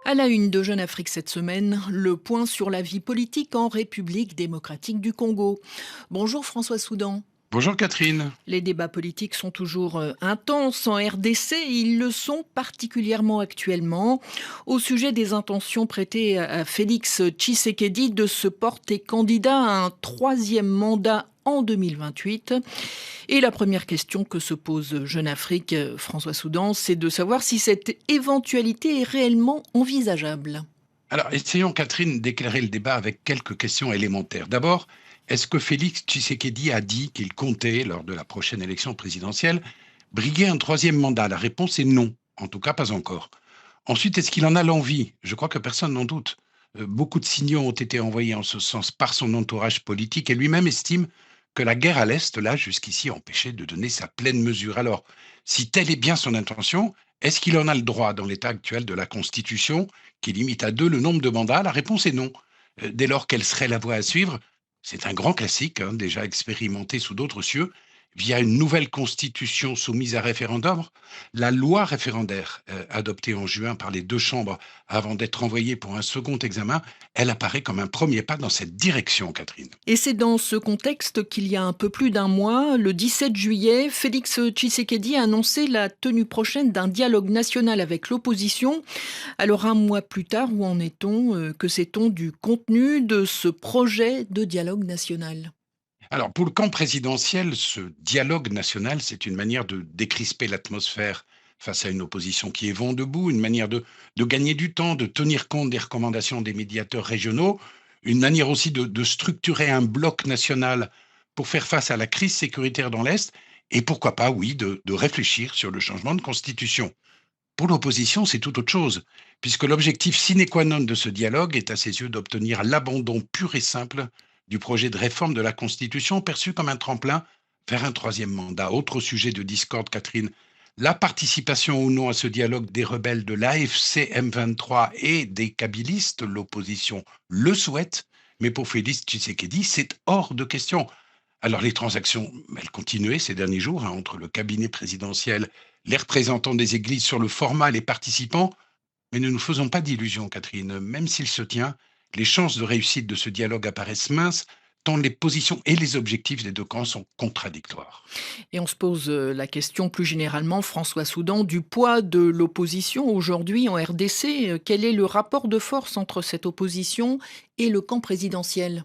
À la une de Jeune Afrique cette semaine, le point sur la vie politique en République démocratique du Congo. Bonjour François Soudan. Bonjour Catherine. Les débats politiques sont toujours intenses en RDC et ils le sont particulièrement actuellement au sujet des intentions prêtées à Félix Tshisekedi de se porter candidat à un troisième mandat en 2028. Et la première question que se pose Jeune Afrique, François Soudan, c'est de savoir si cette éventualité est réellement envisageable. Alors, essayons Catherine d'éclairer le débat avec quelques questions élémentaires. D'abord, est-ce que Félix Tshisekedi a dit qu'il comptait, lors de la prochaine élection présidentielle, briguer un troisième mandat? La réponse est non, en tout cas pas encore. Ensuite, est-ce qu'il en a l'envie? Je crois que personne n'en doute. Beaucoup de signaux ont été envoyés en ce sens par son entourage politique et lui-même estime que la guerre à l'Est l'a jusqu'ici empêché de donner sa pleine mesure. Alors, si telle est bien son intention, est-ce qu'il en a le droit dans l'état actuel de la Constitution qui limite à 2 le nombre de mandats? La réponse est non. Dès lors, quelle serait la voie à suivre? C'est un grand classique, hein, déjà expérimenté sous d'autres cieux, via une nouvelle constitution soumise à référendum. La loi référendaire, adoptée en juin par les deux chambres avant d'être envoyée pour un second examen, elle apparaît comme un premier pas dans cette direction, Catherine. Et c'est dans ce contexte qu'il y a un peu plus d'un mois, le 17 juillet, Félix Tshisekedi a annoncé la tenue prochaine d'un dialogue national avec l'opposition. Alors un mois plus tard, où en est-on? Que sait-on du contenu de ce projet de dialogue national? Alors, pour le camp présidentiel, ce dialogue national, c'est une manière de décrisper l'atmosphère face à une opposition qui est vent debout, une manière de gagner du temps, de tenir compte des recommandations des médiateurs régionaux, une manière aussi de structurer un bloc national pour faire face à la crise sécuritaire dans l'Est, et pourquoi pas, oui, de réfléchir sur le changement de constitution. Pour l'opposition, c'est tout autre chose, puisque l'objectif sine qua non de ce dialogue est à ses yeux d'obtenir l'abandon pur et simple du projet de réforme de la Constitution perçu comme un tremplin vers un troisième mandat. Autre sujet de discorde, Catherine, la participation ou non à ce dialogue des rebelles de l'AFC M23 et des kabylistes, l'opposition le souhaite, mais pour Félix Tshisekedi, c'est hors de question. Alors les transactions, elles continuaient ces derniers jours, hein, entre le cabinet présidentiel, les représentants des églises sur le format, les participants. Mais ne nous faisons pas d'illusions, Catherine. Même s'il se tient, les chances de réussite de ce dialogue apparaissent minces, tant les positions et les objectifs des deux camps sont contradictoires. Et on se pose la question plus généralement, François Soudan, du poids de l'opposition aujourd'hui en RDC. Quel est le rapport de force entre cette opposition et le camp présidentiel?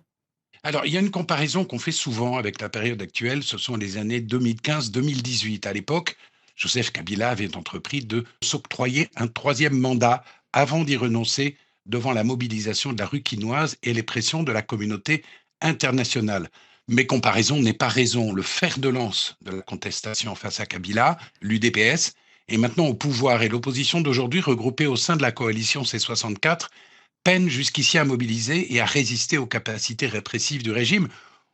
Alors, il y a une comparaison qu'on fait souvent avec la période actuelle, ce sont les années 2015-2018. À l'époque, Joseph Kabila avait entrepris de s'octroyer un troisième mandat avant d'y renoncer devant la mobilisation de la rue quinoise et les pressions de la communauté internationale. Mais comparaison n'est pas raison. Le fer de lance de la contestation face à Kabila, l'UDPS, est maintenant au pouvoir et l'opposition d'aujourd'hui, regroupée au sein de la coalition C64, peine jusqu'ici à mobiliser et à résister aux capacités répressives du régime.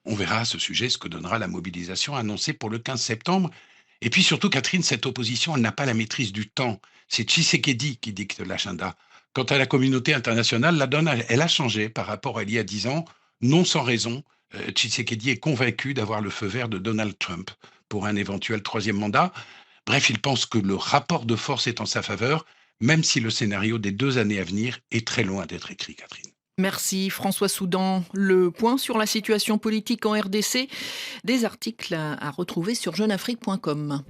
On verra à ce sujet ce que donnera la mobilisation annoncée pour le 15 septembre. Et puis surtout, Catherine, cette opposition, elle n'a pas la maîtrise du temps. C'est Tshisekedi qui dicte l'agenda. Quant à la communauté internationale, la donne, elle a changé par rapport à il y a 10 ans, non sans raison. Tshisekedi est convaincu d'avoir le feu vert de Donald Trump pour un éventuel troisième mandat. Bref, il pense que le rapport de force est en sa faveur, même si le scénario des 2 années à venir est très loin d'être écrit, Catherine. Merci François Soudan. Le point sur la situation politique en RDC, des articles à retrouver sur jeuneafrique.com.